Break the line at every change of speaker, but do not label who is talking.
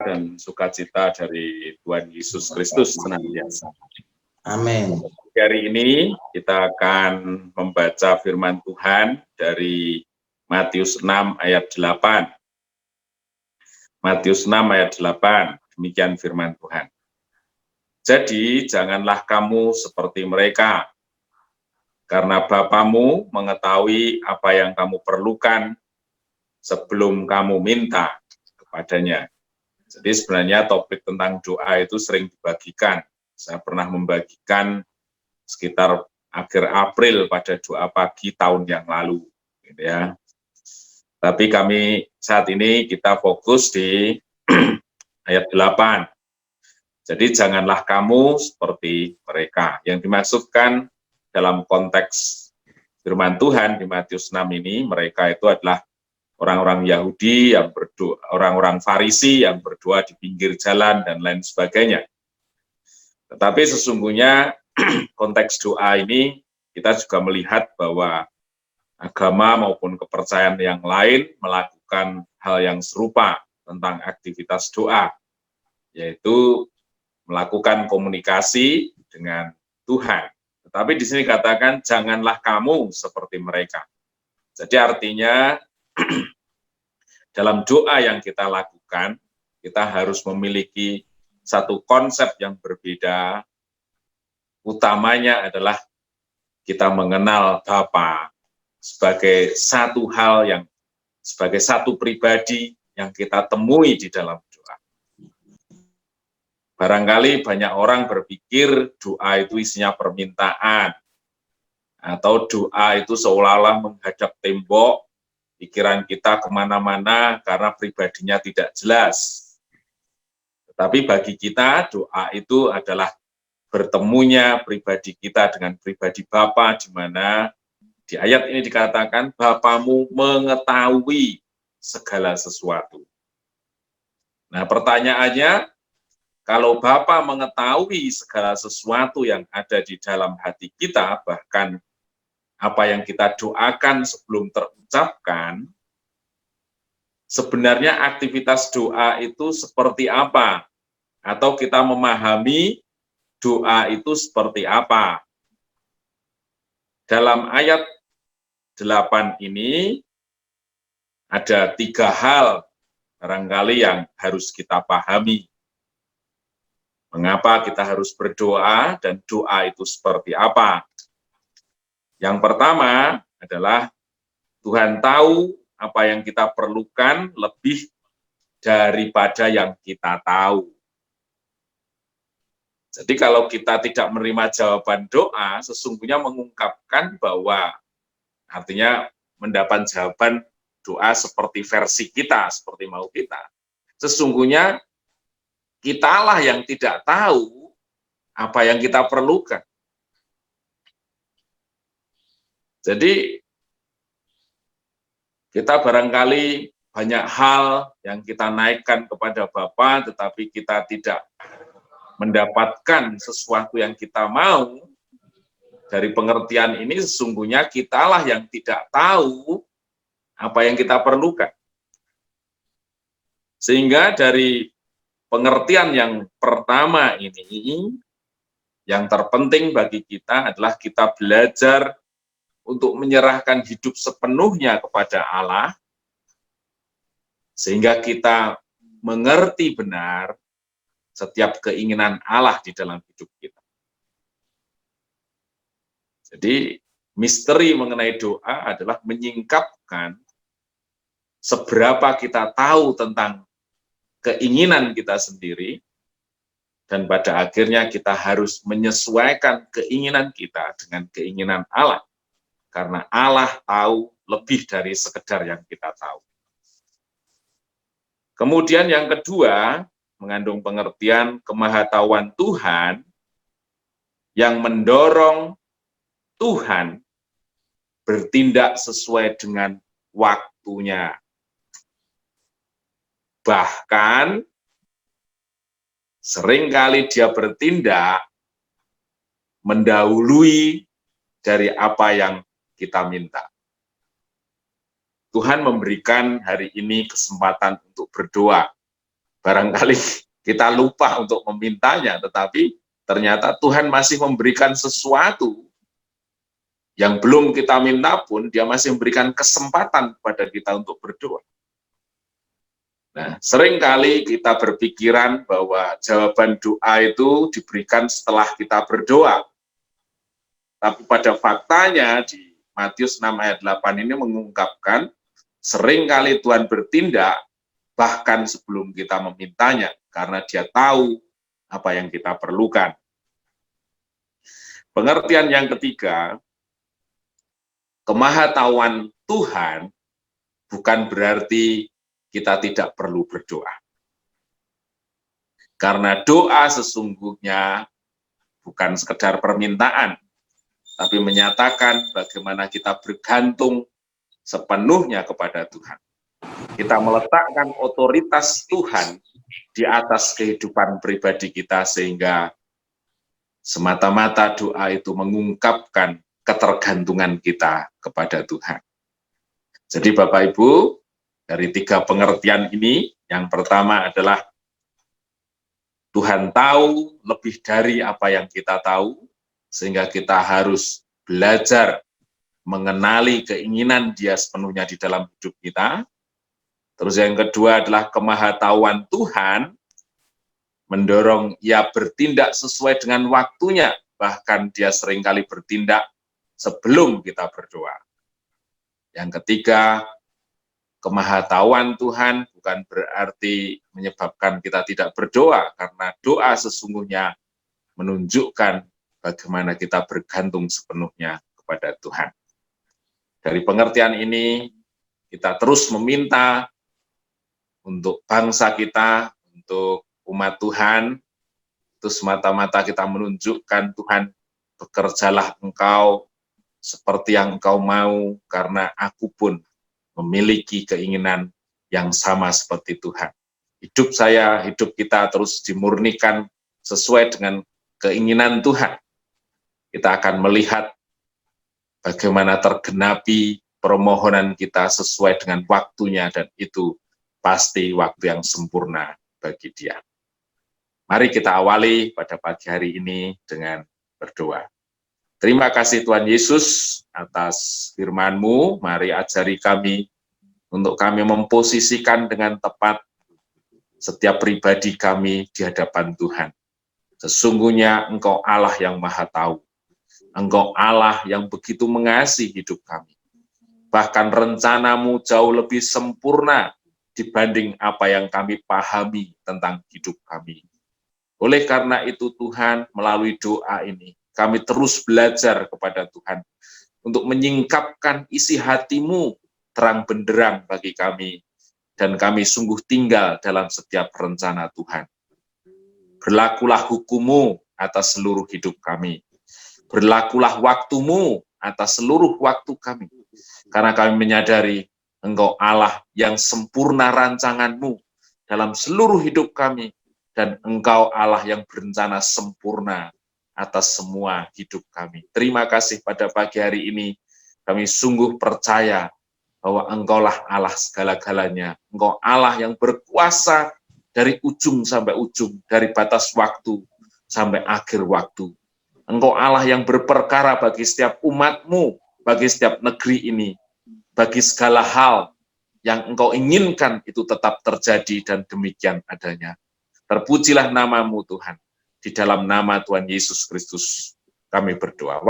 dan sukacita dari Tuhan Yesus Kristus senantiasa.
Amin.
Hari ini kita akan membaca firman Tuhan dari Matius 6 ayat 8. Matius 6 ayat 8, demikian firman Tuhan. Jadi janganlah kamu seperti mereka, karena Bapamu mengetahui apa yang kamu perlukan sebelum kamu minta kepadanya. Jadi sebenarnya topik tentang doa itu sering dibagikan. Saya pernah membagikan sekitar akhir April pada doa pagi tahun yang lalu, gitu ya. Tapi kami saat ini kita fokus di ayat 8. Jadi janganlah kamu seperti mereka. Yang dimaksudkan dalam konteks firman Tuhan di Matius 6 ini, mereka itu adalah orang-orang Yahudi yang berdoa, orang-orang Farisi yang berdoa di pinggir jalan dan lain sebagainya. Tetapi sesungguhnya konteks doa ini kita juga melihat bahwa agama maupun kepercayaan yang lain melakukan hal yang serupa tentang aktivitas doa, yaitu melakukan komunikasi dengan Tuhan. Tetapi di sini katakan janganlah kamu seperti mereka. Jadi artinya dalam doa yang kita lakukan, kita harus memiliki satu konsep yang berbeda. Utamanya adalah kita mengenal Bapa sebagai satu hal yang, sebagai satu pribadi yang kita temui di dalam doa. Barangkali banyak orang berpikir doa itu isinya permintaan, atau doa itu seolah-olah menghadap tembok, pikiran kita kemana-mana karena pribadinya tidak jelas. Tetapi bagi kita, doa itu adalah bertemunya pribadi kita dengan pribadi Bapa, di mana di ayat ini dikatakan, Bapamu mengetahui segala sesuatu. Nah pertanyaannya, kalau Bapa mengetahui segala sesuatu yang ada di dalam hati kita, bahkan apa yang kita doakan sebelum terucapkan, sebenarnya aktivitas doa itu seperti apa? Atau kita memahami doa itu seperti apa? Dalam ayat 8 ini ada 3 hal barangkali yang harus kita pahami. Mengapa kita harus berdoa dan doa itu seperti apa? Yang pertama adalah Tuhan tahu apa yang kita perlukan lebih daripada yang kita tahu. Jadi kalau kita tidak menerima jawaban doa, sesungguhnya mengungkapkan bahwa artinya mendapat jawaban doa seperti versi kita, seperti mau kita. Sesungguhnya kitalah yang tidak tahu apa yang kita perlukan. Jadi kita barangkali banyak hal yang kita naikkan kepada Bapa, tetapi kita tidak mendapatkan sesuatu yang kita mau. Dari pengertian ini sesungguhnya kitalah yang tidak tahu apa yang kita perlukan. Sehingga dari pengertian yang pertama ini, yang terpenting bagi kita adalah kita belajar untuk menyerahkan hidup sepenuhnya kepada Allah, sehingga kita mengerti benar setiap keinginan Allah di dalam hidup kita. Jadi, misteri mengenai doa adalah menyingkapkan seberapa kita tahu tentang keinginan kita sendiri, dan pada akhirnya kita harus menyesuaikan keinginan kita dengan keinginan Allah. Karena Allah tahu lebih dari sekedar yang kita tahu. Kemudian yang kedua, mengandung pengertian kemahatauan Tuhan yang mendorong Tuhan bertindak sesuai dengan waktunya. Bahkan seringkali dia bertindak mendahului dari apa yang kita minta. Tuhan memberikan hari ini kesempatan untuk berdoa. barangkali kita lupa untuk memintanya, tetapi ternyata Tuhan masih memberikan sesuatu yang belum kita minta pun, dia masih memberikan kesempatan kepada kita untuk berdoa. Nah, seringkali kita berpikiran bahwa jawaban doa itu diberikan setelah kita berdoa. Tapi pada faktanya di Matius 6 ayat 8 ini mengungkapkan seringkali Tuhan bertindak bahkan sebelum kita memintanya, karena dia tahu apa yang kita perlukan. Pengertian yang ketiga, kemahatauan Tuhan bukan berarti kita tidak perlu berdoa. Karena doa sesungguhnya bukan sekedar permintaan, tapi menyatakan bagaimana kita bergantung sepenuhnya kepada Tuhan. Kita meletakkan otoritas Tuhan di atas kehidupan pribadi kita, sehingga semata-mata doa itu mengungkapkan ketergantungan kita kepada Tuhan. Jadi Bapak Ibu, dari 3 pengertian ini, yang pertama adalah Tuhan tahu lebih dari apa yang kita tahu, sehingga kita harus belajar mengenali keinginan Dia sepenuhnya di dalam hidup kita. Terus yang kedua adalah kemahatauan Tuhan mendorong Ia bertindak sesuai dengan waktunya, bahkan Dia seringkali bertindak sebelum kita berdoa. Yang ketiga, kemahatauan Tuhan bukan berarti menyebabkan kita tidak berdoa, karena doa sesungguhnya menunjukkan bagaimana kita bergantung sepenuhnya kepada Tuhan. Dari pengertian ini, kita terus meminta untuk bangsa kita, untuk umat Tuhan, itu semata-mata kita menunjukkan, Tuhan, bekerjalah Engkau seperti yang Engkau mau, karena aku pun memiliki keinginan yang sama seperti Tuhan. Hidup saya, hidup kita terus dimurnikan sesuai dengan keinginan Tuhan. Kita akan melihat bagaimana tergenapi permohonan kita sesuai dengan waktunya, dan itu pasti waktu yang sempurna bagi Dia. Mari kita awali pada pagi hari ini dengan berdoa. Terima kasih Tuhan Yesus atas firman-Mu, mari ajari kami untuk kami memposisikan dengan tepat setiap pribadi kami di hadapan Tuhan. Sesungguhnya Engkau Allah yang Maha Tahu, Engkau Allah yang begitu mengasihi hidup kami. Bahkan rencana-Mu jauh lebih sempurna dibanding apa yang kami pahami tentang hidup kami. Oleh karena itu Tuhan, melalui doa ini, kami terus belajar kepada Tuhan untuk menyingkapkan isi hati-Mu terang benderang bagi kami, dan kami sungguh tinggal dalam setiap rencana Tuhan. Berlakulah hukum-Mu atas seluruh hidup kami. Berlakulah waktu-Mu atas seluruh waktu kami. Karena kami menyadari Engkau Allah yang sempurna rancangan-Mu dalam seluruh hidup kami, dan Engkau Allah yang berencana sempurna atas semua hidup kami. Terima kasih pada pagi hari ini, kami sungguh percaya bahwa Engkaulah Allah segala-galanya. Engkau Allah yang berkuasa dari ujung sampai ujung, dari batas waktu sampai akhir waktu. Engkau Allah yang berperkara bagi setiap umat-Mu, bagi setiap negeri ini, bagi segala hal yang Engkau inginkan itu tetap terjadi, dan demikian adanya. Terpujilah nama-Mu Tuhan. Di dalam nama Tuhan Yesus Kristus kami berdoa.